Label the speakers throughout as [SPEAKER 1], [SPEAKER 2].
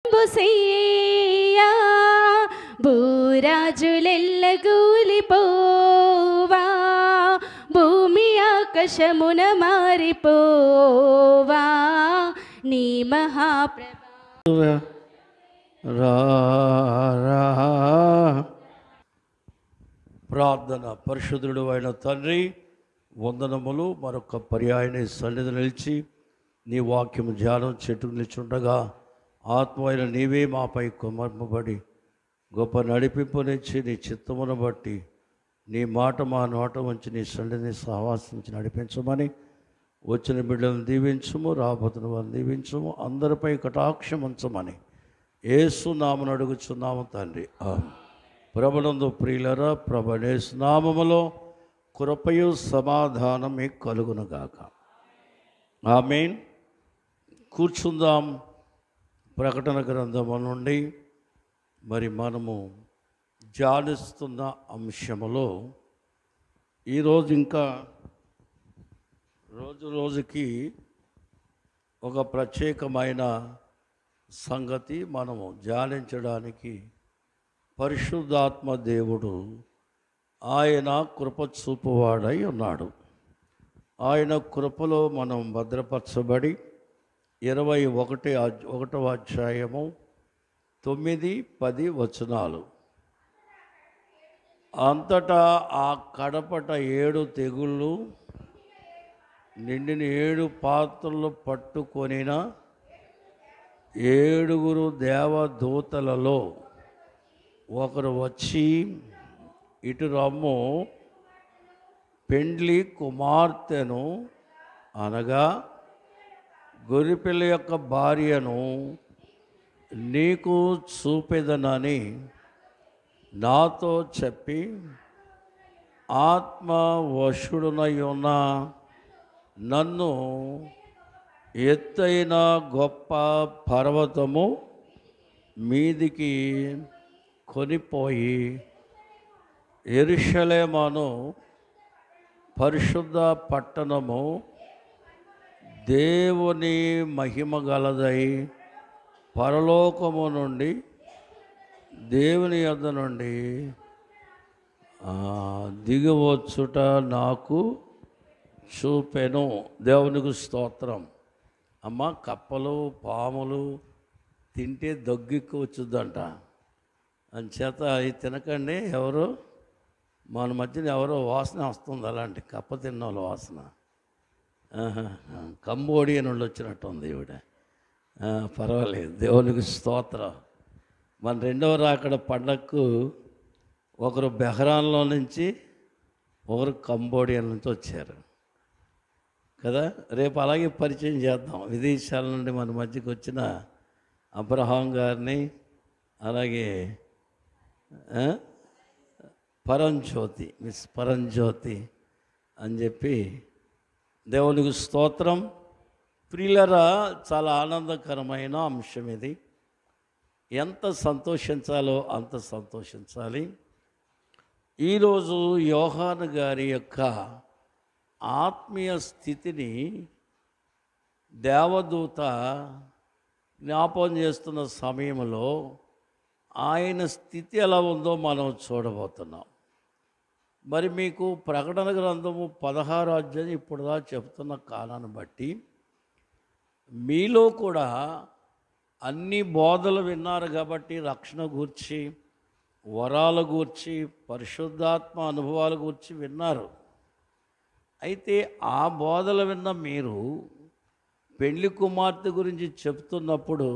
[SPEAKER 1] బుసయ్యా భూరాజులెల్లగూలిపోవా, భూమి ఆకాశమున మారిపోవా, నీ మహాప్రభా
[SPEAKER 2] ప్రార్థన. పరిశుద్ధుడు అయిన తండ్రి, వందనములు. మరొక పర్యాయని సన్నిధి నిలిచి నీ వాక్యము ధ్యానం చెట్టు నిలిచుండగా ఆత్మ అయిన నీవే మాపై కుమర్మబడి గొప్ప నడిపింపునిచ్చి నీ చిత్తమును బట్టి నీ మాట మా నోట ఉంచి నీ సన్నిధిని సహవాసించి నడిపించమని వచ్చిన బిడ్డలను దీవించుము, రాబోతున్న వారిని దీవించుము, అందరిపై కటాక్షం ఉంచమని యేసు నామమున అడుగుచున్నాము తండ్రి. ప్రభునందు ప్రియులరా, ప్రభునేసు నామములో కృపయు సమాధానం మీకు కలుగునుగాక. ఆమేన్. కూర్చుందాం. ప్రకటన గ్రంథము నుండి మరి మనము ధ్యానిస్తున్న అంశములో ఈరోజు ఇంకా రోజు రోజుకి ఒక ప్రత్యేకమైన సంగతి మనము ధ్యానించడానికి పరిశుద్ధాత్మ దేవుడు ఆయన కృప చూపువాడై ఉన్నాడు. ఆయన కృపలో మనం భద్రపరచబడి 21వ అధ్యాయము 9, 10 వచనాలు. అంతటా ఆ కడపట 7 తెగుళ్ళు నిండిన 7 పాత్రలు పట్టుకొనిన 7 దేవదూతలలో ఒకరు వచ్చి, ఇటు రమ్ము, పెండ్లి కుమార్తెను అనగా గొర్రెపిల్ల యొక్క భార్యను నీకు చూపెదనని నాతో చెప్పి, ఆత్మ వశుడునై ఉన్న నన్ను ఎత్తైన గొప్ప పర్వతము మీదికి కొనిపోయి యెరూషలేమును పరిశుద్ధ పట్టణము దేవుని మహిమ గలదై పరలోకము నుండి దేవుని యొద్ద నుండి దిగవచ్చుట నాకు చూపెను. దేవునికి స్తోత్రం. అమ్మ, కప్పలు పాములు తింటే దగ్గిక్కు వచ్చుద్దంట. అంచేత అవి తినకండి. ఎవరు మన మధ్యన ఎవరో వాసన వస్తుంది, అలాంటి కప్ప తిన్న వాళ్ళ వాసన. కంబోడియన్ వాళ్ళు వచ్చినట్టుంది ఈవిడ. పర్వాలేదు, దేవునికి స్తోత్రం. మన 2వ రాకడ పండగకు ఒకరు బెహ్రాన్లో నుంచి, ఒకరు కంబోడియా నుంచి వచ్చారు కదా. రేపు అలాగే పరిచయం చేద్దాం. విదేశాల నుండి మన మధ్యకి వచ్చిన అబ్రహాం గారిని, అలాగే పరంజ్యోతి, మిస్ పరంజ్యోతి అని చెప్పి. దేవునికి స్తోత్రం. ప్రియులరా, చాలా ఆనందకరమైన అంశం ఇది. ఎంత సంతోషించాలో అంత సంతోషించాలి. ఈరోజు యోహాను గారి యొక్క ఆత్మీయ స్థితిని దేవదూత జ్ఞాపకం చేస్తున్న సమయంలో ఆయన స్థితి ఎలా ఉందో మనం చూడబోతున్నాం. మరి మీకు ప్రకటన గ్రంథము 16వ అధ్యాయం ఇప్పుడుదా చెప్తున్న కాలాన్ని బట్టి మీలో కూడా అన్ని బోధలు విన్నారు కాబట్టి రక్షణ గూర్చి, వరాల గూర్చి, పరిశుద్ధాత్మ అనుభవాల గూర్చి విన్నారు. అయితే ఆ బోధలు విన్న మీరు పెళ్లి కుమార్తె గురించి చెప్తున్నప్పుడు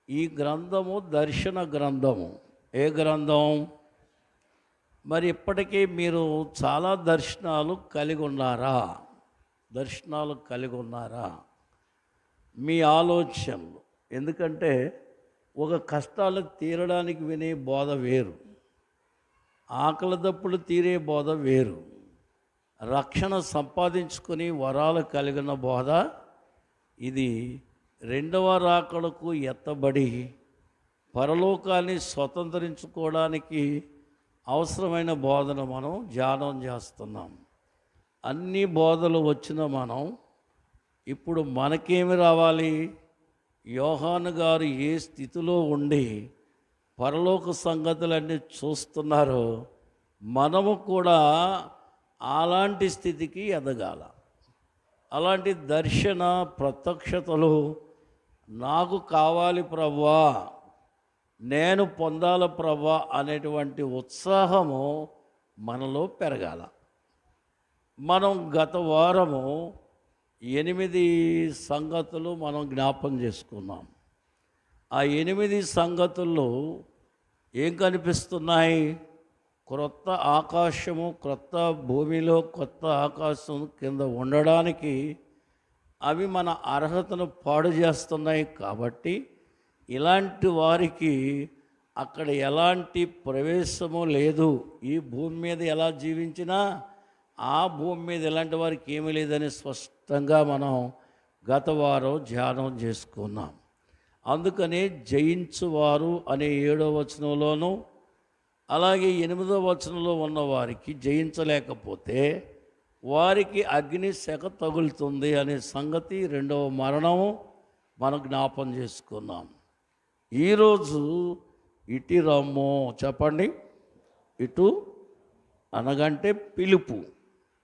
[SPEAKER 2] ఈ గ్రంథము దర్శన గ్రంథము. ఏ గ్రంథం? మరి ఇప్పటికీ మీరు చాలా దర్శనాలు కలిగి ఉన్నారా? మీ ఆలోచనలు. ఎందుకంటే ఒక కష్టాలు తీరడానికి వినే బోధ వేరు, ఆకలి దప్పులు తీరే బోధ వేరు, రక్షణ సంపాదించుకొని వరాలు కలిగిన బోధ ఇది. 2వ రాకడకు ఎత్తబడి పరలోకాన్ని స్వతంత్రించుకోవడానికి అవసరమైన బోధన మనం ధ్యానం చేస్తున్నాం. అన్ని బోధలు వచ్చిన మనం ఇప్పుడు మనకేమి రావాలి? యోహాను గారు ఏ స్థితిలో ఉండి పరలోక సంగతులన్నీ చూస్తున్నారో మనము కూడా అలాంటి స్థితికి ఎదగాల. అలాంటి దర్శన ప్రత్యక్షతలు నాకు కావాలి ప్రభువా, నేను పొందాలి ప్రభువా అనేటువంటి ఉత్సాహము మనలో పెరగాల. మనం గత వారము 8 సంగతులు మనం జ్ఞాపం చేసుకున్నాం. ఆ 8 సంగతుల్లో ఏం కనిపిస్తున్నాయి? క్రొత్త ఆకాశము, క్రొత్త భూమిలో కొత్త ఆకాశం కింద ఉండడానికి అవి మన అర్హతను పాడు చేస్తున్నాయి. కాబట్టి ఇలాంటి వారికి అక్కడ ఎలాంటి ప్రవేశము లేదు. ఈ భూమి మీద ఎలా జీవించినా ఆ భూమి మీద ఎలాంటి వారికి ఏమీ లేదని స్పష్టంగా మనం గత వారం ధ్యానం చేసుకున్నాం. అందుకనే జయించువారు అనే 7వ వచనంలోనూ అలాగే 8వ వచనంలో ఉన్న వారికి జయించలేకపోతే వారికి అగ్ని సెగ తగులుతుంది అనే సంగతి 2వ మరణము మనం జ్ఞాపం చేసుకున్నాం. ఈరోజు ఇటు రమ్ము, చెప్పండి. ఇటు అనగంటే పిలుపు.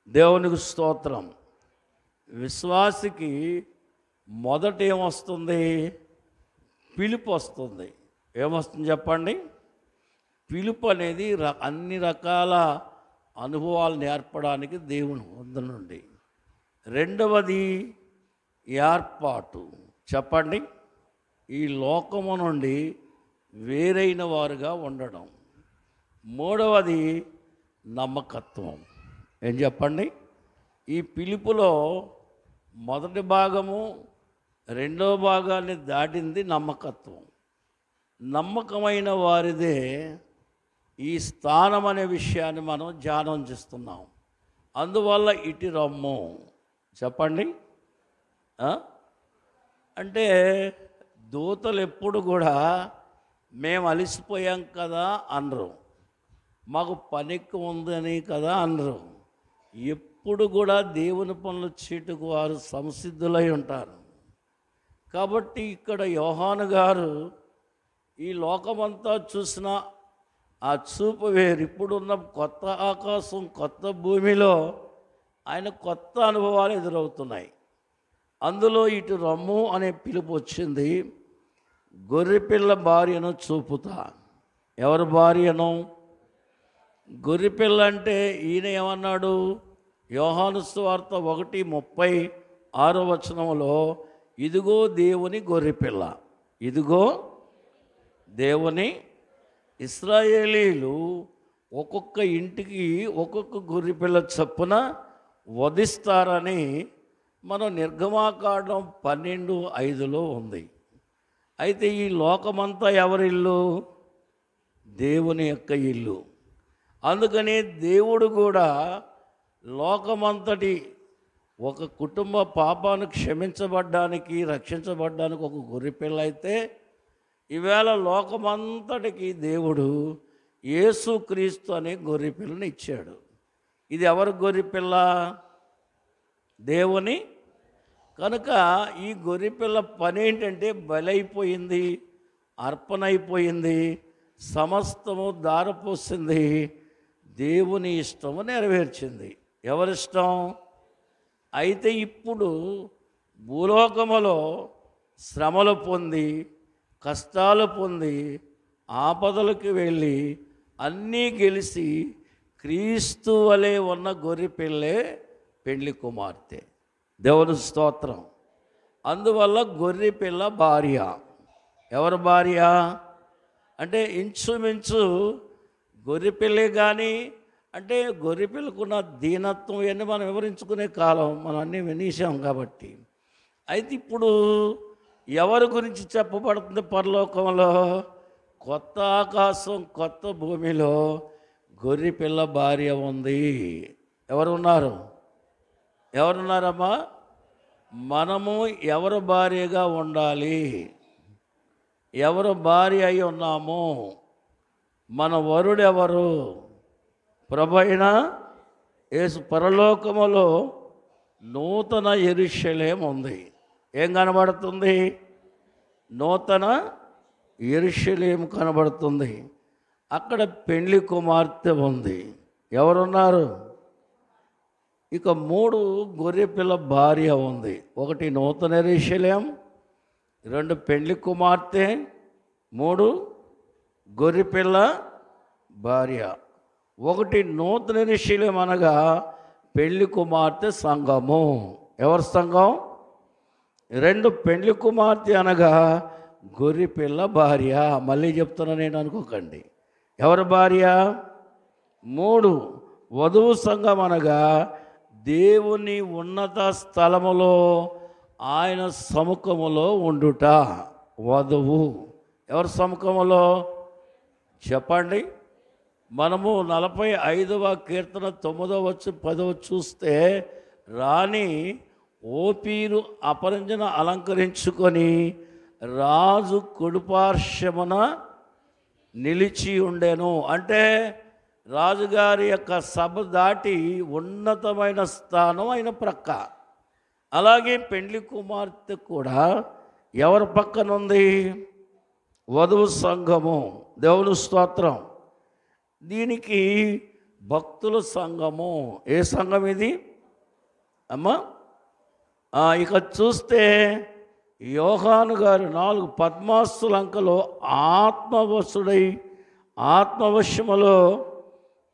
[SPEAKER 2] దేవునికి స్తోత్రం. విశ్వాసికి మొదట ఏమొస్తుంది? పిలుపు వస్తుంది. ఏమొస్తుంది చెప్పండి? పిలుపు అనేది అన్ని రకాల అనుభవాలు నేర్పడానికి దేవుని వద్ద నుండి. రెండవది ఏర్పాటు. చెప్పండి. ఈ లోకము నుండి వేరైన వారుగా ఉండడం. మూడవది నమ్మకత్వం. ఏం చెప్పండి? ఈ పిలుపులో మొదటి భాగము రెండవ భాగాన్ని దాటింది నమ్మకత్వం. నమ్మకమైన వారిదే ఈ స్థానం అనే విషయాన్ని మనం ధ్యానం చేస్తున్నాం. అందువల్ల ఇటు రమ్ము, చెప్పండి. అంటే దూతలు ఎప్పుడు కూడా మేము అలసిపోయాం కదా అనరు, మాకు పనికి ఉందని కదా అనరు. ఎప్పుడు కూడా దేవుని పనులు చీటుకు వారు సంసిద్ధులై ఉంటారు. కాబట్టి ఇక్కడ యోహాను గారు ఈ లోకమంతా చూసిన ఆ చూపు వేరు. ఇప్పుడున్న కొత్త ఆకాశం, కొత్త భూమిలో ఆయన కొత్త అనుభవాలు ఎదురవుతున్నాయి. అందులో ఇటు రమ్ము అనే పిలుపు వచ్చింది. గొర్రెపిల్ల భార్యను చూపుతా. ఎవరి భార్యను? గొర్రెపిల్ల అంటే ఈయన ఏమన్నాడు? యోహాను సువార్త 1:36 వచనంలో ఇదిగో దేవుని గొర్రెపిల్ల, ఇదిగో దేవుని. ఇశ్రాయేలీలు ఒక్కొక్క ఇంటికి ఒక్కొక్క గొర్రెపిల్ల చొప్పున వధిస్తారని మనం నిర్గమాకాండం 12:5లో ఉంది. అయితే ఈ లోకమంతా ఎవరి ఇల్లు? దేవుని యొక్క ఇల్లు. అందుకని దేవుడు కూడా లోకమంతటి ఒక కుటుంబ పాపాన్ని క్షమించబడ్డానికి, రక్షించబడ్డానికి ఒక గొర్రెపిల్ల అయితే, ఈవేళ లోకమంతటికి దేవుడు యేసుక్రీస్తు అనే గొర్రెపిల్లని ఇచ్చాడు. ఇది ఎవరి గొర్రెపిల్ల? దేవుని. కనుక ఈ గొర్రెపిల్ల పని ఏంటంటే బలైపోయింది, అర్పణ అయిపోయింది, సమస్తము దారపోసింది, దేవుని ఇష్టము నెరవేర్చింది. ఎవరిష్టం? అయితే ఇప్పుడు భూలోకములో శ్రమలు పొంది, కష్టాలు పొంది, ఆపదలకు వెళ్ళి అన్నీ గెలిచి క్రీస్తు వలె ఉన్న గొర్రెపిల్లే పెండ్లి కుమార్తె. దేవుని స్తోత్రం. అందువల్ల గొర్రెపిల్ల భార్య. ఎవరి భార్య అంటే ఇంచుమించు గొర్రెపిల్లే. కానీ అంటే గొర్రెపిల్లకున్న దీనత్వం ఇవన్నీ మనం వివరించుకునే కాలం మనం అన్నీ వినేసాం కాబట్టి. అయితే ఇప్పుడు ఎవరి గురించి చెప్పబడుతుంది? పరలోకంలో కొత్త ఆకాశం, కొత్త భూమిలో గొర్రెపిల్ల భార్య ఉంది. ఎవరున్నారు? ఎవరున్నారమ్మా? మనము ఎవరు భార్యగా ఉండాలి? ఎవరు భార్య అయి ఉన్నాము? మన వరుడు ఎవరు? ప్రభువైన యేసు. పరలోకములో నూతన యెరూషలేము ఉంది. ఏం కనబడుతుంది? నూతన యెరూషలేము కనబడుతుంది. అక్కడ పెండ్లి కుమార్తె ఉంది. ఎవరున్నారు? ఇక 3 గొర్రెపిల్ల భార్య ఉంది. 1 నూతన యెరూషలేము, 2 పెండ్లి కుమార్తె, 3 గొర్రెపిల్ల భార్య. 1 నూతన యెరూషలేము అనగా పెళ్లి కుమార్తె సంఘము. ఎవరి సంఘం? 2 పెండ్లి కుమార్తె అనగా గొర్రెపిల్ల భార్య. మళ్ళీ చెప్తున్నా నేను, అనుకోకండి. ఎవరి భార్య? 3 వధువు సంఘం అనగా దేవుని ఉన్నత స్థలములో ఆయన సముఖములో ఉండుట వధువు. ఎవరి సముఖములో? చెప్పండి. మనము 45వ కీర్తన 9వ వచనం 10వ చూస్తే, రాణి ఓపీరు అపరంజన అలంకరించుకొని రాజు కుడిపార్శ్వమున నిలిచి ఉండెను. అంటే రాజుగారి యొక్క సభ దాటి ఉన్నతమైన స్థానం ఆయన ప్రక్క. అలాగే పెండ్లి కుమార్తె కూడా ఎవరి పక్కనుంది? వధువు సంఘము. దేవుని స్తోత్రం. దీనికి భక్తుల సంఘము. ఏ సంఘం ఇది అమ్మా? ఇక చూస్తే యోహాను గారు 4 పద్మాస్తులంకలో ఆత్మవశుడై ఆత్మవశములో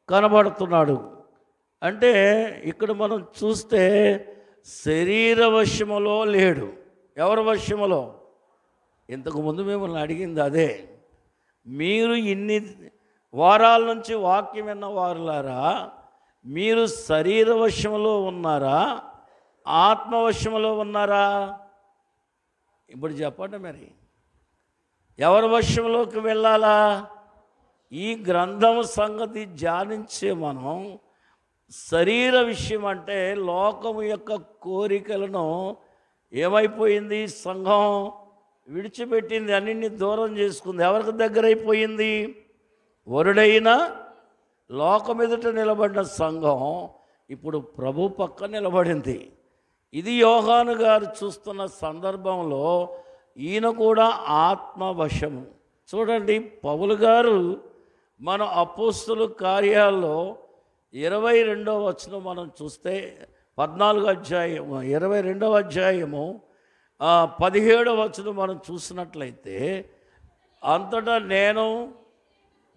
[SPEAKER 2] కనబడుతున్నాడు. అంటే ఇక్కడ మనం చూస్తే శరీర వశములో లేడు. ఎవరి వశములో? ఇంతకుముందు మిమ్మల్ని అడిగింది అదే. మీరు ఇన్ని వారాల నుంచి వాక్యం విన్న వారులారా, మీరు శరీర వశములో ఉన్నారా, ఆత్మవశములో ఉన్నారా? ఇప్పుడు చెప్పండి, మరి ఎవరి వశంలోకి వెళ్ళాలా? ఈ గ్రంథం సంగతి ధ్యానించే మనం శరీర విషయం అంటే లోకము యొక్క కోరికలను ఏమైపోయింది? సంఘం విడిచిపెట్టింది, అన్నింటినీ దూరం చేసుకుంది. ఎవరికి దగ్గర అయిపోయింది? వరుడైన లోకం ఎదుట నిలబడిన సంఘం ఇప్పుడు ప్రభు పక్క నిలబడింది. ఇది యోహాను గారు చూస్తున్న సందర్భంలో ఈయన కూడా ఆత్మవశము. చూడండి, పౌలు గారు మన అపోస్తుల కార్యాల్లో 22వ వచనం మనం చూస్తే 14వ అధ్యాయము 22వ అధ్యాయము 17వ వచనం మనం చూసినట్లయితే, అంతటా నేను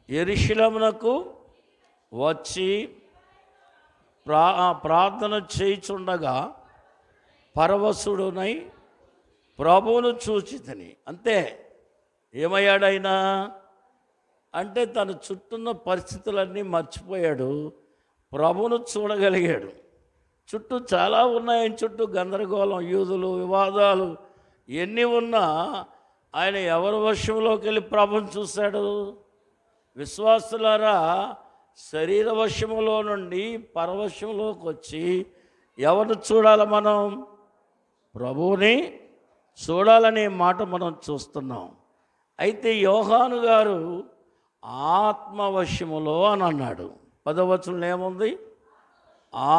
[SPEAKER 2] యెరూషలేమునకు వచ్చి ప్రార్థన చేయుచుండగా పరవశుడునై ప్రభువును చూచితిని. అంతే. ఏమయ్యాడైనా అంటే తన చుట్టూన్న పరిస్థితులన్నీ మర్చిపోయాడు, ప్రభువును చూడగలిగాడు. చుట్టూ చాలా ఉన్నాయి, చుట్టూ గందరగోళం, యూదులు, వివాదాలు ఎన్ని ఉన్నా ఆయన ఎవరి వశంలోకి వెళ్ళి ప్రభువును చూశాడు? విశ్వాసులారా, శరీర వశములో నుండి పరవశంలోకి వచ్చి ఎవరిని చూడాలి? మనం ప్రభువుని చూడాలనే మాట మనం చూస్తున్నాం. అయితే యోహాను గారు ఆత్మవశములో అని అన్నాడు. 10వ వచనంలో ఏముంది?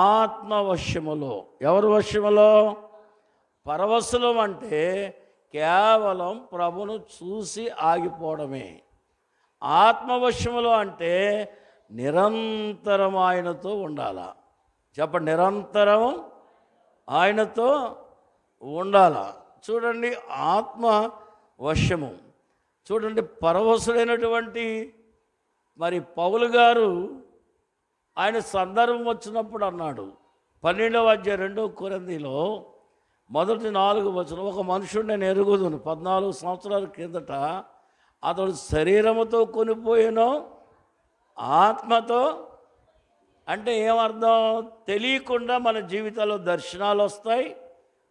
[SPEAKER 2] ఆత్మవశములో. ఎవరి వశములో? పరవశులం అంటే కేవలం ప్రభును చూసి ఆగిపోవడమే. ఆత్మవశములో అంటే నిరంతరం ఆయనతో ఉండాలా. చెప్పండి, నిరంతరం ఆయనతో ఉండాలా. చూడండి, ఆత్మ వశము. చూడండి, పరవశుడైనటువంటి మరి పౌలు గారు ఆయన సందర్భం వచ్చినప్పుడు అన్నాడు, 12వ అధ్యాయం 2వ కొరింథీలో మొదటి 4 వచనం, ఒక మనుషుడు నేను ఎరుగుదును, 14 సంవత్సరాల కిందట అతడు శరీరముతో కొనిపోయాను, ఆత్మతో. అంటే ఏమర్థం? తెలియకుండా మన జీవితాల్లో దర్శనాలు వస్తాయి,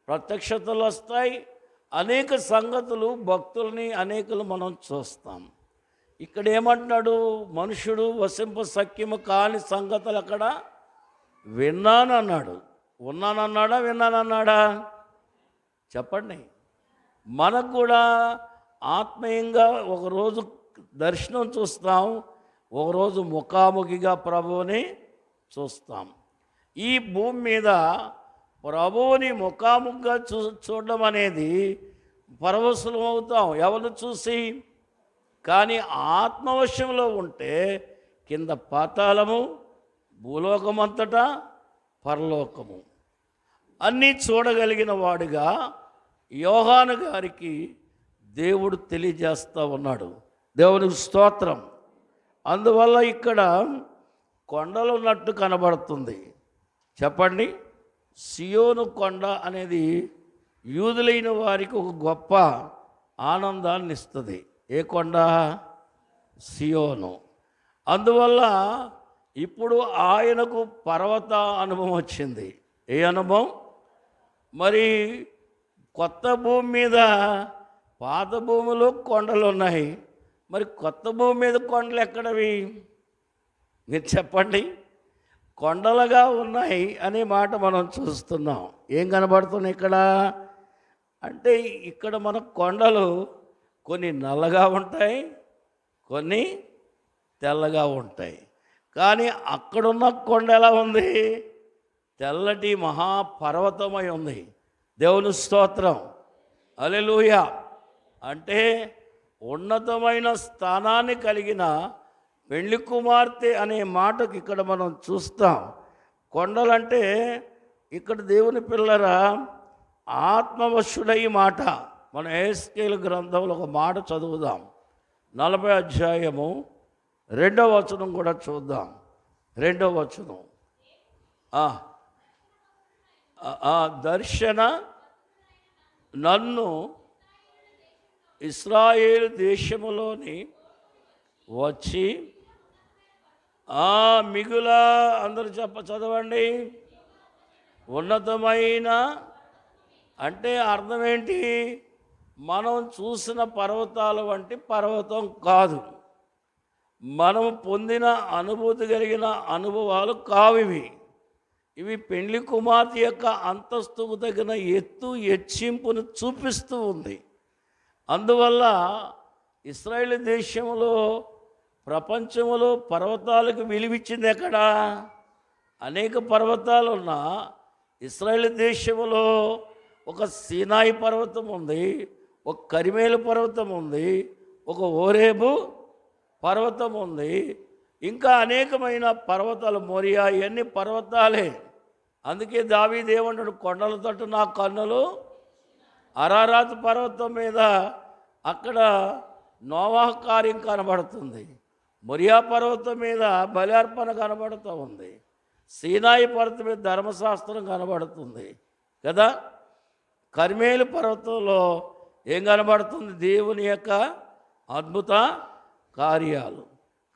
[SPEAKER 2] ప్రత్యక్షతలు వస్తాయి, అనేక సంగతులు, భక్తుల్ని అనేకలు మనం చూస్తాం. ఇక్కడ ఏమంటున్నాడు? మనుషుడు వసింప సఖ్యము కాని సంగతులు అక్కడ విన్నానన్నాడు. ఉన్నానన్నాడా? విన్నానన్నాడా? చెప్పండి. మనకు కూడా ఆత్మీయంగా ఒకరోజు దర్శనం చూస్తాం, ఒకరోజు ముఖాముఖిగా ప్రభువుని చూస్తాం. ఈ భూమి మీద ప్రభువుని ముఖాముఖిగా చూడడం అనేది పరవశులం అవుతాం ఎవరిని చూసి. కానీ ఆత్మవశంలో ఉంటే కింద పాతాళము, భూలోకమంతటా పరలోకము అన్నీ చూడగలిగిన వాడిగా యోహాను గారికి దేవుడు తెలియజేస్తూ ఉన్నాడు. దేవునికి స్తోత్రం. అందువల్ల ఇక్కడ కొండలు ఉన్నట్టు కనబడుతుంది. చెప్పండి, సియోను కొండ అనేది యూదులైన వారికి ఒక గొప్ప ఆనందాన్ని ఇస్తుంది. ఏ కొండ? సియోను. అందువల్ల ఇప్పుడు ఆయనకు పర్వత అనుభవం వచ్చింది. ఏ అనుభవం? మరి కొత్త భూమి మీద పాత భూమిలో కొండలు ఉన్నాయి, మరి కొత్త భూమి మీద కొండలు ఎక్కడవి? మీరు చెప్పండి. కొండలుగా ఉన్నాయి అనే మాట మనం చూస్తున్నాం. ఏం కనబడుతున్నాయి ఇక్కడ అంటే, ఇక్కడ మన కొండలు కొన్ని నల్లగా ఉంటాయి, కొన్ని తెల్లగా ఉంటాయి. కానీ అక్కడున్న కొండ ఎలా ఉంది? తెల్లటి మహాపర్వతమై ఉంది. దేవుని స్తోత్రం, హల్లెలూయా. అంటే ఉన్నతమైన స్థానాన్ని కలిగిన పెళ్లి కుమార్తె అనే మాటకు ఇక్కడ మనం చూస్తాం. కొండలంటే ఇక్కడ దేవుని పిల్లరా ఆత్మవశుడై మాట. మనం ఎహెజ్కేలు గ్రంథంలో ఒక మాట చదువుదాం. 40వ అధ్యాయము 2వ వచనం కూడా చూద్దాం. 2వ వచనం. దర్శన నన్ను ఇశ్రాయేలు దేశములోని వచ్చి మిగుల అందరూ చదవండి. ఉన్నతమైన అంటే అర్థం ఏంటి? మనం చూసిన పర్వతాల వంటి పర్వతం కాదు, మనం పొందిన అనుభూతి కలిగిన అనుభవాలు కావివి. ఇవి పెండ్లి కుమార్తె యొక్క అంతస్తుకు తగిన హెచ్చింపును చూపిస్తూ ఉంది. అందువల్ల ఇశ్రాయేలు దేశంలో ప్రపంచంలో పర్వతాలకు విలువిచ్చింది ఎక్కడా? అనేక పర్వతాలు ఉన్న ఇశ్రాయేలు దేశంలో ఒక సీనాయి పర్వతం ఉంది, ఒక కరిమేలు పర్వతం ఉంది, ఒక ఓరేబు పర్వతం ఉంది, ఇంకా అనేకమైన పర్వతాలు, మోరియా, ఇవన్నీ పర్వతాలే. అందుకే దావీదు ఏమంటాడు? కొండల తట్టు నా కన్నులు. అరారాతు పర్వతం మీద అక్కడ నోవాహు కార్యం కనబడుతుంది. మొరియా పర్వతం మీద బలి అర్పణ కనబడుతూ ఉంది. సీనాయి పర్వతం మీద ధర్మశాస్త్రం కనబడుతుంది కదా. కర్మేలు పర్వతంలో ఏం కనబడుతుంది? దేవుని యొక్క అద్భుత కార్యాలు.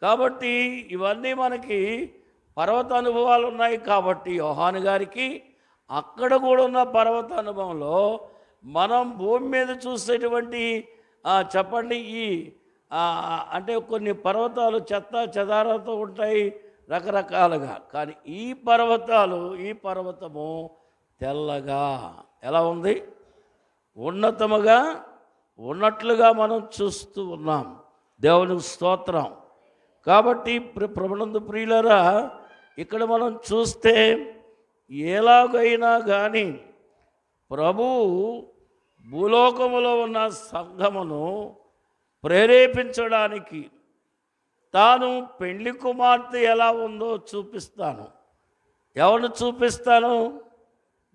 [SPEAKER 2] కాబట్టి ఇవన్నీ మనకి పర్వత అనుభవాలు ఉన్నాయి. కాబట్టి యోహాను గారికి అక్కడ కూడా ఉన్న పర్వత అనుభవంలో మనం భూమి మీద చూసేటువంటి చెప్పండి ఈ అంటే కొన్ని పర్వతాలు చెత్త చెదారాలతో ఉంటాయి రకరకాలుగా. కానీ ఈ పర్వతము తెల్లగా ఎలా ఉంది? ఉన్నతముగా ఉన్నట్లుగా మనం చూస్తూ ఉన్నాం. దేవునికి స్తోత్రం. కాబట్టి ప్రభునందు ప్రియులరా, ఇక్కడ మనం చూస్తే ఎలాగైనా కానీ ప్రభువు భూలోకములో ఉన్న సంఘమును ప్రేరేపించడానికి తాను పెండ్లి కుమార్తె ఎలా ఉందో చూపిస్తాను. ఎవరిని చూపిస్తాను?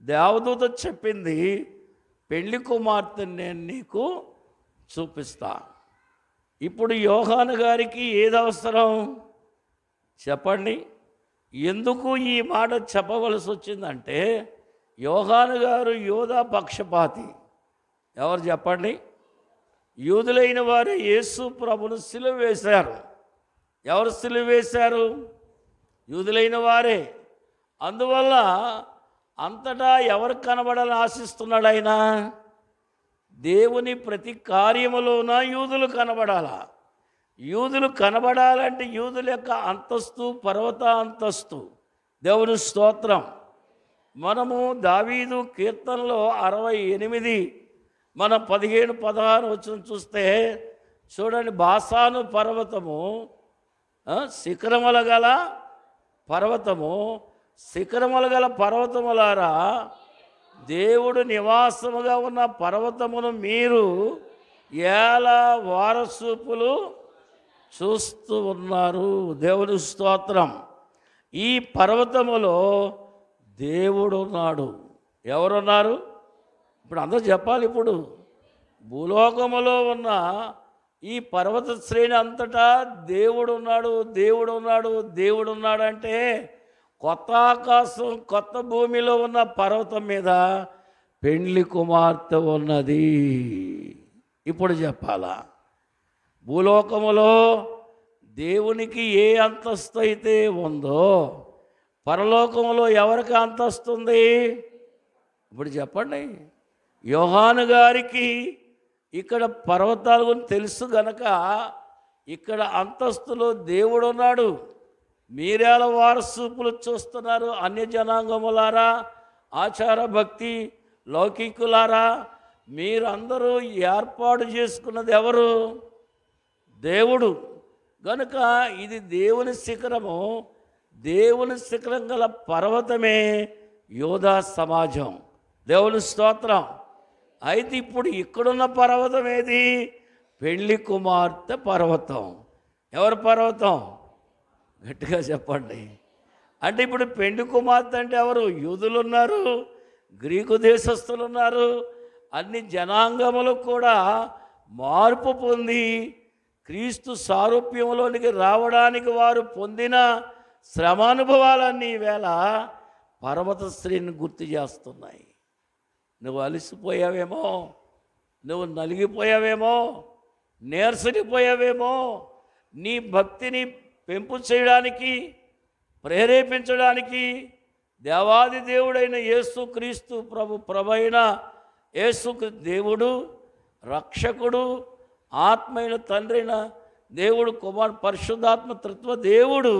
[SPEAKER 2] దేవదూత చెప్పింది, పెండ్లి కుమార్తెని నేను నీకు చూపిస్తా. ఇప్పుడు యోహాను గారికి ఏది అవసరం చెప్పండి? ఎందుకు ఈ మాట చెప్పవలసి వచ్చిందంటే, యోహాను గారు యూదా పక్షపాతి. ఎవరు చెప్పండి? యూదులైన వారు యేసు ప్రభును సిలువ వేశారు. ఎవరు సిలువ వేశారు? యూదులైన వారే. అందువల్ల అంతటా ఎవరు కనబడాలని ఆశిస్తున్నాడు ఆయన? దేవుని ప్రతి కార్యములోన యూదులు కనబడాలా. యూదులు కనబడాలంటే యూదుల యొక్క అంతస్తు పర్వత అంతస్తు. దేవుని స్తోత్రం. మనము దావీదు కీర్తనలో 68 మన 15-16 వచ్చిన చూస్తే చూడండి, బాసాను పర్వతము శిఖరముల గల పర్వతము, శిఖరముల గల పర్వతములారా దేవుడు నివాసముగా ఉన్న పర్వతమును మీరు ఎలా వారసూపులు చూస్తూ ఉన్నారు. దేవుని స్తోత్రం. ఈ పర్వతములో దేవుడు ఉన్నాడు. ఎవరున్నారు? ఇప్పుడు అందరూ చెప్పాలి. ఇప్పుడు భూలోకములో ఉన్న ఈ పర్వత శ్రేణి అంతటా దేవుడు ఉన్నాడు, దేవుడు ఉన్నాడు, దేవుడు ఉన్నాడు అంటే కొత్త ఆకాశం కొత్త భూమిలో ఉన్న పర్వతం మీద పెండ్లి కుమార్తె ఉన్నది. ఇప్పుడు చెప్పాలా? భూలోకములో దేవునికి ఏ అంతస్తు అయితే ఉందో పరలోకంలో ఎవరికి అంతస్తు ఉంది? ఇప్పుడు చెప్పండి. యోహాను గారికి ఇక్కడ పర్వతాల గురించి తెలుసు గనక ఇక్కడ అంతస్తులో దేవుడు ఉన్నాడు. మీరేల వారసూపులు చూస్తున్నారు? అన్య జనాంగములారా, ఆచార భక్తి లౌకికులారా, మీరందరూ ఏర్పాటు చేసుకున్నది ఎవరు? దేవుడు. గనుక ఇది దేవుని శిఖరము. దేవుని శిఖరం గల పర్వతమే యోధా సమాజం. దేవుని స్తోత్రం. అయితే ఇప్పుడు ఇక్కడున్న పర్వతం ఏది? పెళ్లి కుమార్తె పర్వతం. ఎవరి పర్వతం? గట్టిగా చెప్పండి. అంటే ఇప్పుడు పెళ్లి కుమార్తె అంటే ఎవరు? యూదులు ఉన్నారు, గ్రీకు దేశస్థులు ఉన్నారు, అన్ని జనాంగములు కూడా మార్పు పొంది క్రీస్తు సారూప్యంలోనికి రావడానికి వారు పొందిన శ్రమానుభవాలన్నీ ఈవేళ పర్వత శ్రేణిని గుర్తు చేస్తున్నాయి. నువ్వు అలసిపోయావేమో, నువ్వు నలిగిపోయావేమో, నీరసడిపోయావేమో, నీ భక్తిని పెంపు చేయడానికి ప్రేరేపించడానికి దేవాది దేవుడైన యేసు క్రీస్తు ప్రభైన యేసు దేవుడు, రక్షకుడు, ఆత్మైన తండ్రైన దేవుడు, కుమార్ పరిశుద్ధాత్మ తత్వ దేవుడు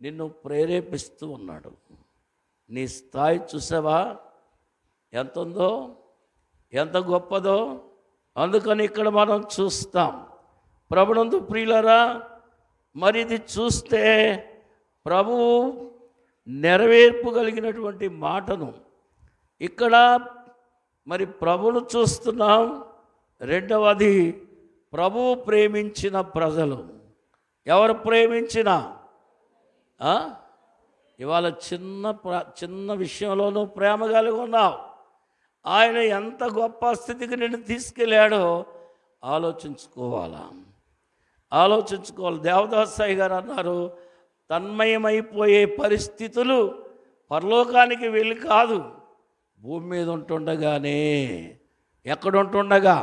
[SPEAKER 2] నిన్ను ప్రేరేపిస్తూ ఉన్నాడు. నీ స్థాయి చూసావా ఎంత ఉందో, ఎంత గొప్పదో? అందుకని ఇక్కడ మనం చూస్తాం. ప్రభునందు ప్రియులరా, మరి ఇది చూస్తే ప్రభువు నెరవేర్పు కలిగినటువంటి మాటను ఇక్కడ మరి ప్రభువును చూస్తున్నాం. రెండవది ప్రభువు ప్రేమించిన ప్రజలు. ఎవరు ప్రేమించినా ఇవాళ చిన్న విషయంలోనూ ప్రేమ కలిగి ఉన్నావు. ఆయన ఎంత గొప్ప స్థితికి నిన్ను తీసుకెళ్ళాడో ఆలోచించుకోవాలి. దేవదాసాయి గారు అన్నారు, తన్మయమైపోయే పరిస్థితులు పరలోకానికి వెళ్ళి కాదు, భూమి మీద ఉంటుండగానే. ఎక్కడుంటుండగా?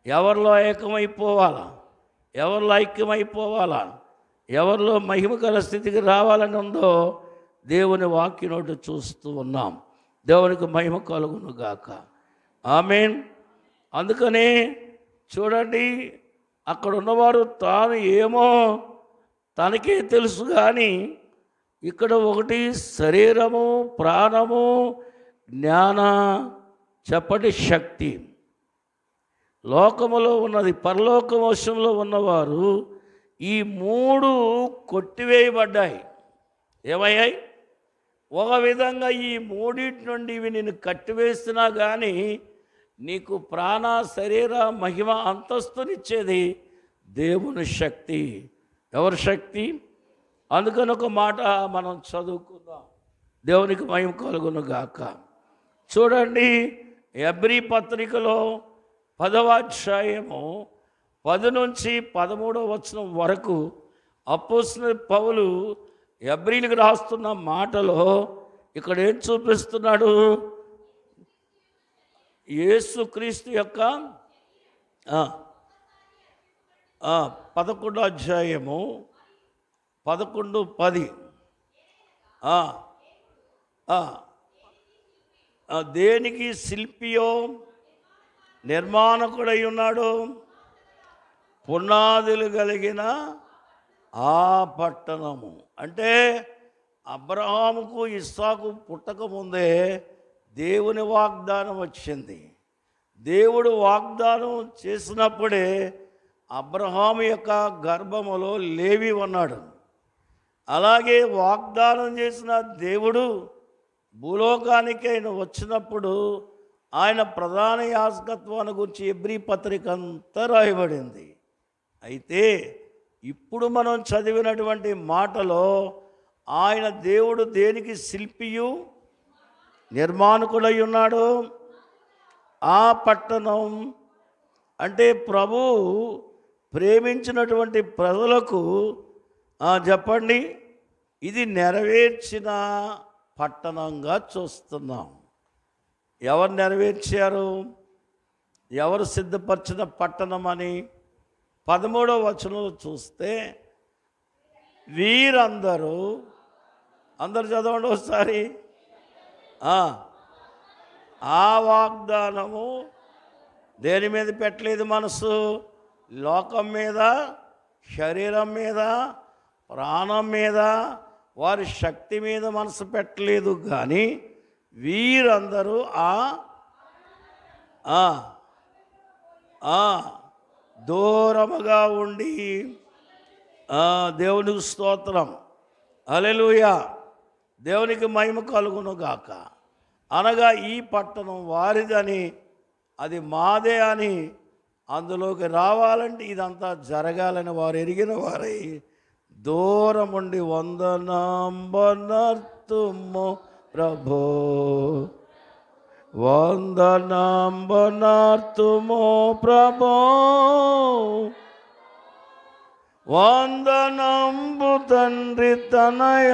[SPEAKER 2] ఎవరిలో ఏకమైపోవాలా? ఎవరిలో ఐక్యమైపోవాలా? ఎవరిలో మహిమకర స్థితికి రావాలని ఉందో దేవుని వాక్యనోటి చూస్తూ ఉన్నాం. దేవునికి మహిమ కలుగును గాక. ఆమేన్. అందుకనే చూడండి, అక్కడ ఉన్నవారు తాను ఏమో తనకే తెలుసు, కానీ ఇక్కడ ఒకటి శరీరము, ప్రాణము, జ్ఞాన చెప్పటి శక్తి లోకములో ఉన్నది. పరలోక వశంలో ఉన్నవారు ఈ మూడు కొట్టివేయబడ్డాయి. ఏమయ్యాయి? ఒక విధంగా ఈ మూడింటి నుండి ఇవి నేను కట్టివేస్తున్నా కానీ నీకు ప్రాణ, శరీర, మహిమ, అంతస్తునిచ్చేది దేవుని శక్తి. ఎవరి శక్తి? అందుకని ఒక మాట మనం చదువుకుందాం. దేవునికి మహిమ కలుగును గాక. చూడండి, హెబ్రీ పత్రికలో 10వ అధ్యాయము 10 నుంచి 13వ వచనం వరకు అపోస్తలుడైన పౌలు హెబ్రీలకు రాస్తున్న మాటలో ఇక్కడ ఏం చూపిస్తున్నాడు? యేసుక్రీస్తు యొక్క 11వ అధ్యాయము 11:10 దేనికి శిల్పియో నిర్మాణకుడై ఉన్నాడు? పునాదులు కలిగిన ఆ పట్టణము. అంటే అబ్రహాముకు, ఇస్సాకు పుట్టకముందే దేవుని వాగ్దానం వచ్చింది. దేవుడు వాగ్దానం చేసినప్పుడే అబ్రహాము యొక్క గర్భములో లేవి ఉన్నాడు. అలాగే వాగ్దానం చేసిన దేవుడు భూలోకానికి ఆయన వచ్చినప్పుడు ఆయన ప్రధాన యాజకత్వాన్ని గురించి ఎబ్రీ పత్రిక అంతా రాయబడింది. అయితే ఇప్పుడు మనం చదివినటువంటి మాటలో ఆయన దేవుడు దేనికి శిల్పియు నిర్మాణకుడై ఉన్నాడు? ఆ పట్టణం అంటే ప్రభు ప్రేమించినటువంటి ప్రజలకు చెప్పండి, ఇది నెరవేర్చిన పట్టణంగా చూస్తున్నాం. ఎవరు నెరవేర్చారు? ఎవరు సిద్ధపరిచిన పట్టణం అని 13వ వచనంలో చూస్తే వీరందరూ, అందరు చదవండి ఒకసారి. ఆ వాగ్దానము దేని మీద పెట్టలేదు మనసు? లోకం మీద, శరీరం మీద, ప్రాణం మీద, వారి శక్తి మీద మనసు పెట్టలేదు. కానీ వీరందరూ దూరముగా ఉండి, దేవునికి స్తోత్రం, హల్లెలూయా, దేవునికి మహిమ కలుగును గాక, అనగా ఈ పట్టణం వారిదని, అది మాదే అని, అందులోకి రావాలంటే ఇదంతా జరగాలని వారు ఎరిగిన వారై దూరముండి వందనంబనర్తుము ప్రభో, వందనంబనర్తుము ప్రభో, వందనంబు తండ్రి తనయ,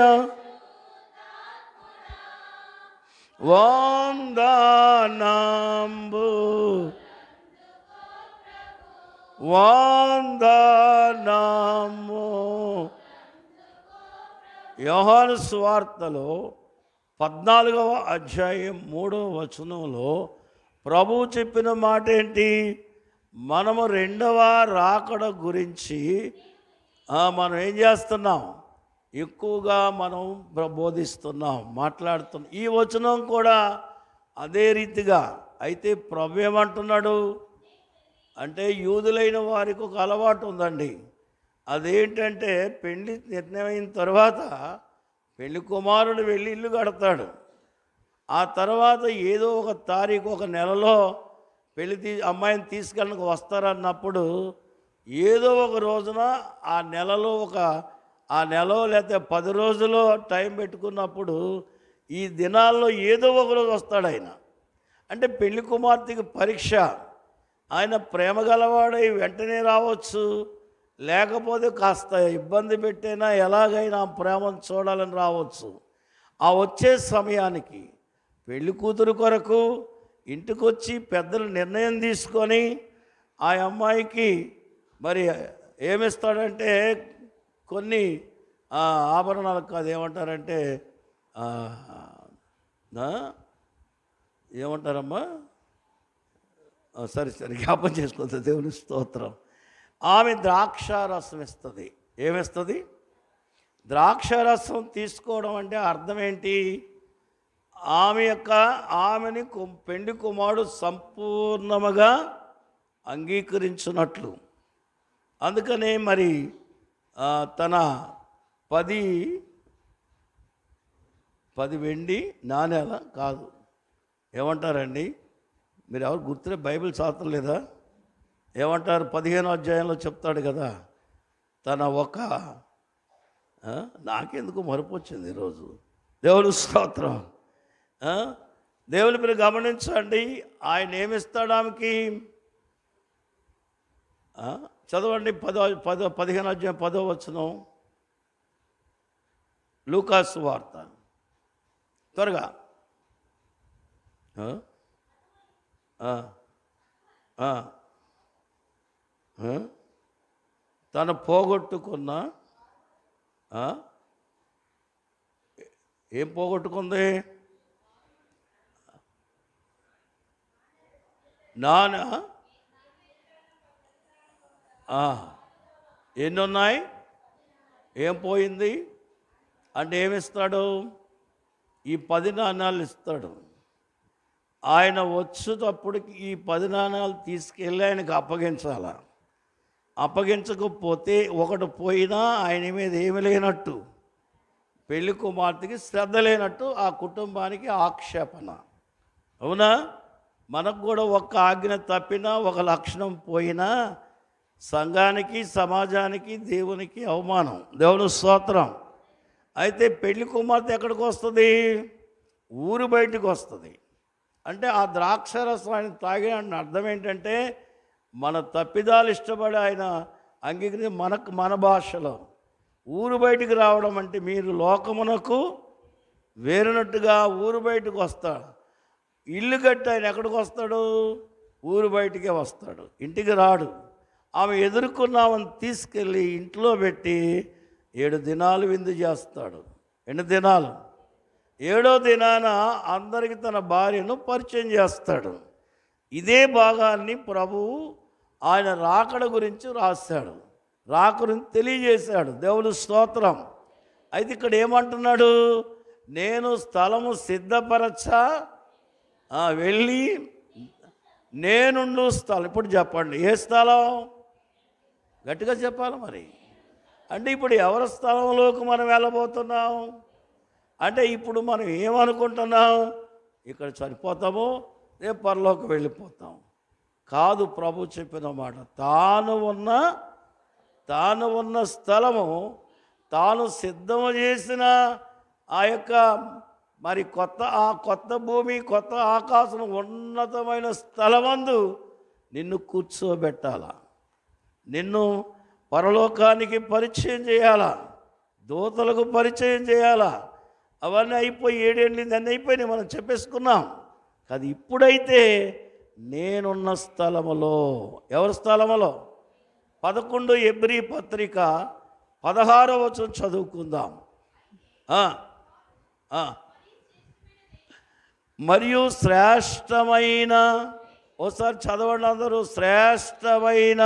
[SPEAKER 2] వందనంబు వందనము. యోహాను సువార్తలో 14వ అధ్యాయం 3వ వచనంలో ప్రభువు చెప్పిన మాట ఏంటి? మనము రెండవ రాకడ గురించి మనం ఏం చేస్తున్నాం? ఎక్కువగా మనం ప్రబోధిస్తున్నాం, మాట్లాడుతున్నాం. ఈ వచనం కూడా అదే రీతిగా. అయితే ప్రభు ఏమంటున్నాడు అంటే, యూదులైన వారికి ఒక అలవాటు ఉందండి. అదేంటంటే, పెళ్లి నిర్ణయమైన తర్వాత పెళ్లి కుమారుడు వెళ్ళి ఇల్లు కడతాడు. ఆ తర్వాత ఏదో ఒక తారీఖు, ఒక నెలలో అమ్మాయిని తీసుకెళ్ళడానికి వస్తారన్నప్పుడు ఏదో ఒక రోజున ఆ నెలలో లేకపోతే 10 రోజులు టైం పెట్టుకున్నప్పుడు ఈ దినాల్లో ఏదో ఒక రోజు వస్తాడు ఆయన. అంటే పెళ్లి కుమార్తెకి పరీక్ష. ఆయన ప్రేమ గలవాడై వెంటనే రావచ్చు, లేకపోతే కాస్త ఇబ్బంది పెట్టైనా ఎలాగైనా ప్రేమను చూడాలని రావచ్చు. ఆ వచ్చే సమయానికి పెళ్లి కూతురు కొరకు ఇంటికి వచ్చి పెద్దలు నిర్ణయం తీసుకొని ఆ అమ్మాయికి మరి ఏమిస్తాడంటే, కొన్ని ఆభరణాలకు కాదు, ఏమంటారంటే ఏమంటారమ్మా, సరే జ్ఞాపం చేసుకుంటుంది, దేవుని స్తోత్రం. ఆమె ద్రాక్షారసం ఇస్తుంది. ఏమిస్తుంది? ద్రాక్షారసం తీసుకోవడం అంటే అర్థం ఏంటి? ఆమెని పెండి కుమారుడు సంపూర్ణముగా అంగీకరించినట్లు. అందుకనే మరి తన 10 వెండి నాణేల కాదు, ఏమంటారండి మీరు? ఎవరు గుర్తులే, బైబిల్ శాస్త్రం లేదా? ఏమంటారు? 15వ అధ్యాయంలో చెప్తాడు కదా, తన నాకెందుకు మరుపు వచ్చింది ఈరోజు, దేవుని స్తోత్రం. దేవుని మీరు గమనించండి, ఆయన ఏమిస్తాడు ఆమెకి? చదవండి 15వ అధ్యాయం 10వ వచనం, లూకాసు వార్త, త్వరగా. తను పోగొట్టుకున్న, ఏం పోగొట్టుకుంది? ఎన్నున్నాయి? ఏం పోయింది అంటే ఏమిస్తాడు? ఈ 10 నాణాలు ఇస్తాడు. ఆయన వచ్చేటప్పటికి ఈ 10 నాణాలు తీసుకెళ్ళి ఆయనకు అప్పగించాల. అప్పగించకపోతే ఒకటి పోయినా ఆయన మీద ఏమి లేనట్టు. పెళ్లి కుమార్తెకి శ్రద్ధ లేనట్టు ఆ కుటుంబానికి ఆక్షేపణ. అవునా? మనకు కూడా ఒక్క ఆజ్ఞ తప్పినా, ఒక లక్షణం పోయినా సంఘానికి, సమాజానికి, దేవునికి అవమానం. దేవుని స్తోత్రం. అయితే పెళ్లి కుమార్తె ఎక్కడికి వస్తుంది? ఊరు బయటికి వస్తుంది. అంటే ఆ ద్రాక్షరసం ఆయన తాగిన అర్థం ఏంటంటే మన తప్పిదాలు ఇష్టపడి ఆయన అంగీకరించి మన భాషలో ఊరు బయటికి రావడం అంటే మీరు లోకమునకు వేరునట్టుగా ఊరు బయటకు వస్తాడు. ఇల్లు కట్టి ఆయన ఎక్కడికి వస్తాడు? ఊరు బయటికే వస్తాడు, ఇంటికి రాడు. ఆమె ఎదుర్కొన్నామని తీసుకెళ్ళి ఇంట్లో పెట్టి 7 దినాలు విందు చేస్తాడు. ఎన్ని దినాలు? 7వ దినాన అందరికి తన భార్యను పరిచయం చేస్తాడు. ఇదే భాగాన్ని ప్రభువు ఆయన రాకడ గురించి రాశాడు, రాకడని తెలియజేశాడు. దేవుని స్తోత్రం. అయితే ఇక్కడ ఏమంటున్నాడు? నేను స్థలము సిద్ధపరచా వెళ్ళి నేనుండు స్థలం. ఇప్పుడు చెప్పండి, ఏ స్థలం? గట్టిగా చెప్పాలి మరి. అంటే ఇప్పుడు ఎవరి స్థలంలోకి మనం వెళ్ళబోతున్నాం? అంటే ఇప్పుడు మనం ఏమనుకుంటున్నాం? ఇక్కడ చనిపోతాము, రేపు పరలోకి వెళ్ళిపోతాం. కాదు, ప్రభు చెప్పిన మాట. తాను ఉన్న స్థలము, తాను సిద్ధము చేసిన ఆ యొక్క మరి కొత్త భూమి, కొత్త ఆకాశం, ఉన్నతమైన స్థలమందు నిన్ను కూర్చోబెట్టాలా, నిన్ను పరలోకానికి పరిచయం చేయాలా, దూతలకు పరిచయం చేయాలా. అవన్నీ అయిపోయి 7 ఏళ్ళు అన్నీ అయిపోయినాయి, మనం చెప్పేసుకున్నాం. కాదు, ఇప్పుడైతే నేనున్న స్థలములో. ఎవరి స్థలములో? 11 ఎబ్రీ పత్రిక 16వ వచనం చదువుకుందాం. మరియు శ్రేష్టమైన, ఓసారి చదవండి అందరూ, శ్రేష్టమైన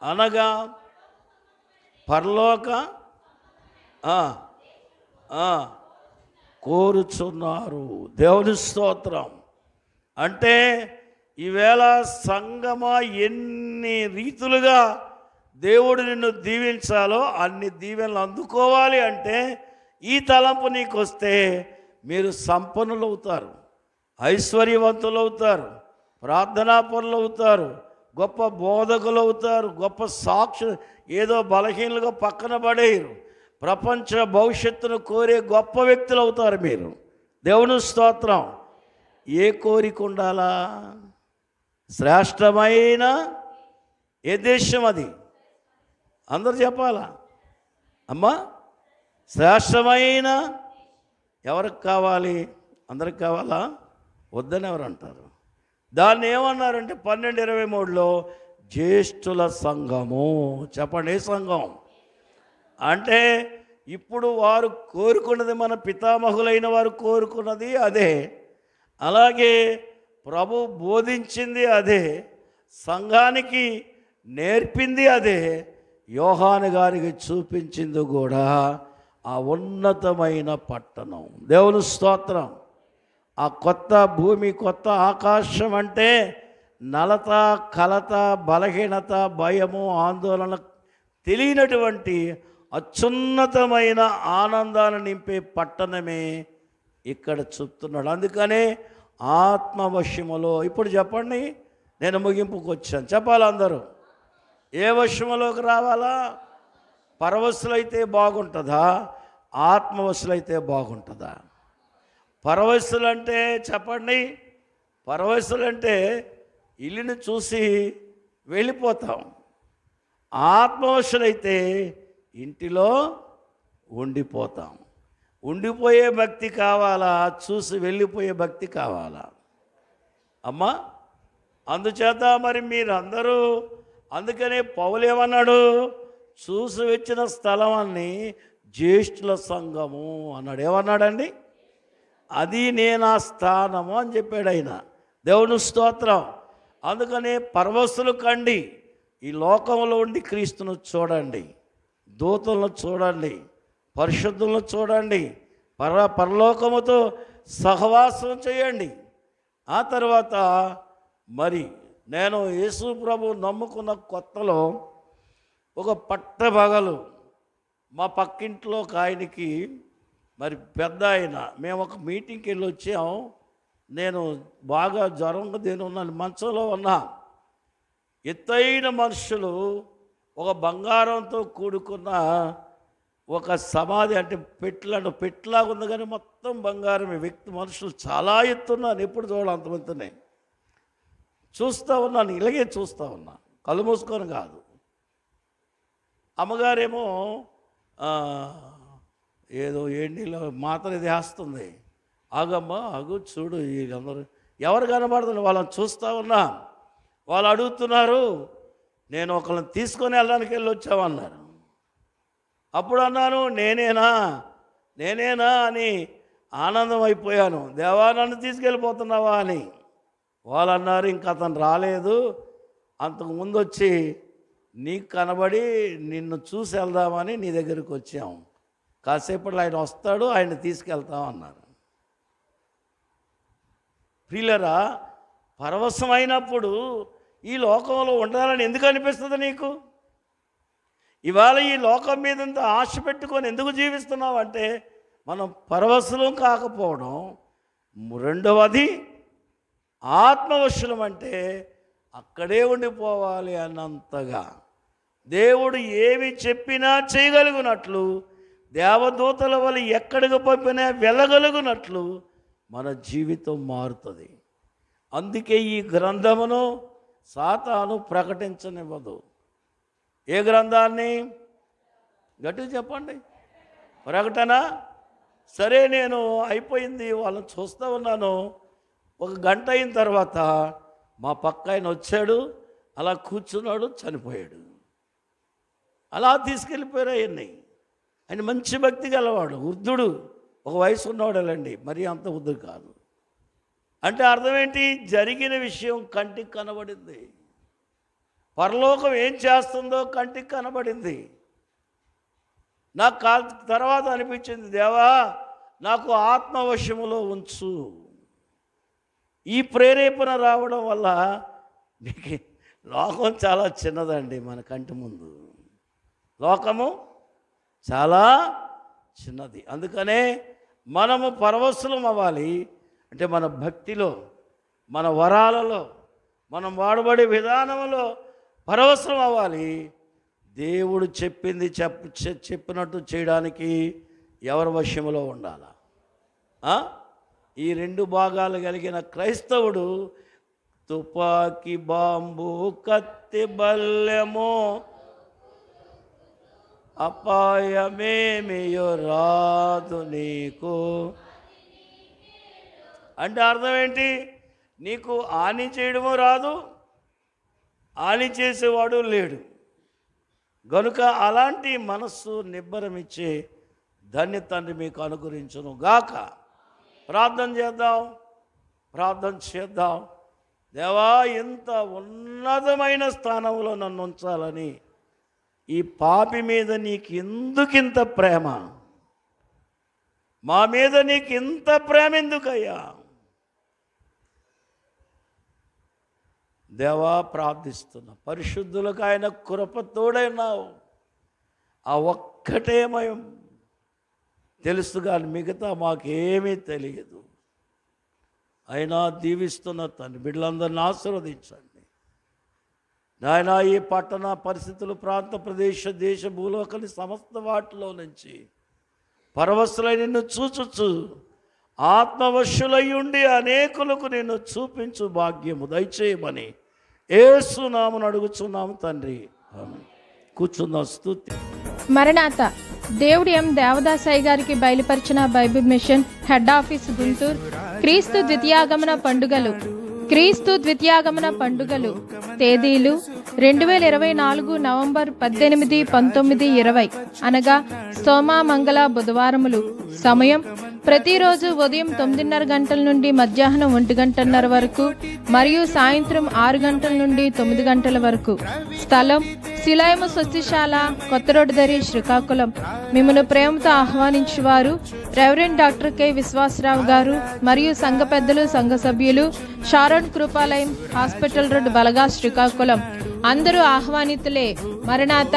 [SPEAKER 2] అనగా పరలోక కోరుచున్నారు. దేవుని స్తోత్రం. అంటే ఈవేళ సంగమా ఎన్ని రీతులుగా దేవుడు నిన్ను దీవించాలో అన్ని దీవెనలు అందుకోవాలి అంటే ఈ తలంపు నీకు వస్తే మీరు సంపన్నులు అవుతారు, ఐశ్వర్యవంతులు అవుతారు, ప్రార్థనాపరులు అవుతారు, గొప్ప బోధకులు అవుతారు, గొప్ప సాక్షులు. ఏదో బలహీనలుగా పక్కన పడేయరు, ప్రపంచ భవిష్యత్తును కోరే గొప్ప వ్యక్తులు అవుతారు మీరు. దేవుని స్తోత్రం. ఏ కోరిక ఉండాలా? శ్రేష్టమైన ఏ దేశం అది? అందరూ చెప్పాలా అమ్మా? శ్రేష్టమైన ఎవరికి కావాలి? అందరికి కావాలా? వద్దని ఎవరు అంటారు? దాన్ని ఏమన్నారంటే 12:23లో జ్యేష్ఠుల సంఘము. చెప్పండి, ఏ సంఘం? అంటే ఇప్పుడు వారు కోరుకున్నది, మన పితామహులైన వారు కోరుకున్నది అదే, అలాగే ప్రభు బోధించింది అదే, సంఘానికి నేర్పింది అదే, యోహాను గారికి చూపించింది కూడా ఆ ఉన్నతమైన పట్టణం. దేవుని స్తోత్రం. ఆ కొత్త భూమి, కొత్త ఆకాశం అంటే నలత, కలత, బలహీనత, భయము, ఆందోళన తెలియనటువంటి అత్యున్నతమైన ఆనందాన్ని నింపే పట్టణమే ఇక్కడ చూపుతున్నాడు. అందుకనే ఆత్మవశ్యములో. ఇప్పుడు చెప్పండి, నేను ముగింపుకు వచ్చాను. చెప్పాలి అందరూ. ఏ వశ్యములోకి రావాలా? పరవశులైతే బాగుంటుందా? ఆత్మవశులైతే బాగుంటుందా? పరవశులంటే చెప్పండి, పరవశులంటే ఇల్లుని చూసి వెళ్ళిపోతాం. ఆత్మవశులైతే ఇంటిలో ఉండిపోతాం. ఉండిపోయే భక్తి కావాలా? చూసి వెళ్ళిపోయే భక్తి కావాలా అమ్మా? అందుచేత మరి మీరందరూ, అందుకనే పౌలు ఏమన్నాడు? చూసి వచ్చిన స్థలమాన్ని జ్యేష్ఠుల సంఘము అన్నాడు. ఏమన్నాడండి? అది నేను ఆ స్థానము అని చెప్పాడు ఆయన. దేవుని స్తోత్రం. అందుకనే పరవశులు కండి, ఈ లోకంలో ఉండి క్రీస్తును చూడండి, దూతలను చూడండి, పరిశుద్ధులను చూడండి, పరలోకముతో సహవాసం చేయండి. ఆ తర్వాత మరి నేను యేసు ప్రభు నమ్ముకున్న కొత్తలో ఒక పట్టపగలు మా పక్కింట్లో ఒక ఆయనకి మరి పెద్ద ఆయన, మేము ఒక మీటింగ్కి వెళ్ళి వచ్చాం. నేను బాగా జ్వరంగా దేని ఉన్నాను, మంచంలో ఉన్నా. ఎత్తైన మనుషులు ఒక బంగారంతో కూడుకున్న ఒక సమాధి, అంటే పెట్లాగా ఉంది కానీ మొత్తం బంగారం. వ్యక్తి మనుషులు చాలా ఎత్తున్నాను, ఎప్పుడు చూడాలి అంతమందినే చూస్తూ ఉన్నాను. ఇలాగే చూస్తూ ఉన్నా, కళ్ళు మూసుకొని కాదు. అమ్మగారేమో ఏదో ఎండిలో మాత్రం ఇది వేస్తుంది. ఆగమ్మ ఆగు, చూడు వీళ్ళందరూ ఎవరు కనబడుతున్నారు, వాళ్ళని చూస్తూ ఉన్నా. వాళ్ళు అడుగుతున్నారు, నేను ఒకళ్ళని తీసుకొని వెళ్ళడానికి వెళ్ళి వచ్చామన్నారు. అప్పుడు అన్నాను, నేనేనా అని ఆనందం అయిపోయాను. దేవా నన్ను తీసుకెళ్ళిపోతున్నావా అని. వాళ్ళు అన్నారు, ఇంక అతను రాలేదు, అంతకు ముందు వచ్చి నీకు కనబడి నిన్ను చూసి వెళ్దామని నీ దగ్గరికి వచ్చాం, కాసేపట్లో ఆయన వస్తాడు, ఆయన తీసుకెళ్తాం అన్నారు. ప్రియులరా, పరవశమైనప్పుడు ఈ లోకంలో ఉండాలని ఎందుకు అనిపిస్తుంది నీకు? ఇవాళ ఈ లోకం మీద ఇంత ఆశ పెట్టుకొని ఎందుకు జీవిస్తున్నావు అంటే మనం పరవశులం కాకపోవడం. రెండవది ఆత్మవశులం, అంటే అక్కడే ఉండిపోవాలి అన్నంతగా. దేవుడు ఏమి చెప్పినా చేయగలిగినట్లు, దేవదూతల వల్ల ఎక్కడికి పంపినా వెళ్ళగలుగునట్లు మన జీవితం మారుతుంది. అందుకే ఈ గ్రంథమును సాతాను ప్రకటించనివ్వదు. ఏ గ్రంథాన్ని? గట్టిగా చెప్పండి. ప్రకటన. సరే, నేను అయిపోయింది, వాళ్ళని చూస్తూ ఉన్నాను. ఒక గంట అయిన తర్వాత మా పక్క ఆయన వచ్చాడు, అలా కూర్చున్నాడు, చనిపోయాడు. అలా తీసుకెళ్ళిపోయారు ఆయన్ని. ఆయన మంచి భక్తి గలవాడు, వృద్ధుడు, ఒక వయసు ఉన్నవాడేలండి, మరీ అంత వృద్ధుడు కాదు. అంటే అర్థం ఏంటి? జరిగిన విషయం కంటికి కనబడింది. పరలోకం ఏం చేస్తుందో కంటికి కనబడింది. నాకు తర్వాత అనిపించింది, దేవా నాకు ఆత్మవశములో ఉంచు. ఈ ప్రేరేపణ రావడం వల్ల మీకు లోకం చాలా చిన్నదండి. మన కంటి ముందు లోకము చాలా చిన్నది. అందుకనే మనము పరవశులం అవ్వాలి. అంటే మన భక్తిలో, మన వరాలలో, మనం వాడబడే విధానంలో పరవశులం అవ్వాలి. దేవుడు చెప్పింది చెప్పినట్టు చేయడానికి ఎవరి వశములో ఉండాలా? ఈ రెండు భాగాలు కలిగిన క్రైస్తవుడు తుపాకీ, బాంబు, కత్తి, బల్లెము, అపాయమేమియో రాదు నీకు. అంటే అర్థం ఏంటి? నీకు హాని చేయడమో రాదు, హాని చేసేవాడు లేడు. గనుక అలాంటి మనస్సు నిబ్బరమిచ్చే ధన్య తండ్రి మీకు అనుగ్రహించును గాక. ప్రార్థన చేద్దాం. దేవా, ఇంత ఉన్నతమైన స్థానంలో నన్ను ఉంచాలని, ఈ పాపి మీద నీకు ఎందుకింత ప్రేమ? మా మీద నీకు ఇంత ప్రేమ ఎందుకయ్యా? దేవా, ప్రార్థిస్తున్నా, పరిశుద్ధులకు ఆయన కృప తోడైనావు. ఆ ఒక్కటే మయం తెలుసు, కానీ మిగతా మాకేమీ తెలియదు. అయినా దీవిస్తున్న తండ్రి బిడ్డలందరినీ ఆశీర్వదించండి నాయన. ఈ పట్టణ పరిస్థితులు, ప్రాంత ప్రదేశ దేశ భూలోకని సమస్త వాటిలో నుంచి పరవశులై నిన్ను చూచుచు ఆత్మవశులై ఉండి అనేకులకు నిన్ను చూపించు భాగ్యము దయచేయమని యేసు నామమున అడుగుచున్నాము తండ్రి. ఆమేన్. కూర్చుందాం. స్తుతి.
[SPEAKER 3] మరణాత దేవుడు ఎం దేవదాసయ్య గారికి బయలుపరిచిన bible mission head office Guntur. క్రీస్తు ద్వితీయాగమన పండుగలు తేదీలు 2024 నవంబర్ 18, 19, 20 అనగా సోమ, మంగళ, బుధవారములు. సమయం ప్రతిరోజు ఉదయం 9:30 గంటల నుండి మధ్యాహ్నం 1:30 వరకు మరియు సాయంత్రం 6 గంటల నుండి 9 గంటల వరకు. స్థలం శిలాయము స్వస్తిశాల, కొత్త రోడ్డు దరి, శ్రీకాకుళం. మిమ్మల్ని ప్రేమతో ఆహ్వానించువారు రెవరెండ్ డాక్టర్ కె విశ్వాసరావు గారు మరియు సంఘ పెద్దలు, సంఘ సభ్యులు. Sharon Krupalayam, hospital road, Balaga, Srikakulam. అందరూ ఆహ్వానితులే. మరణాత.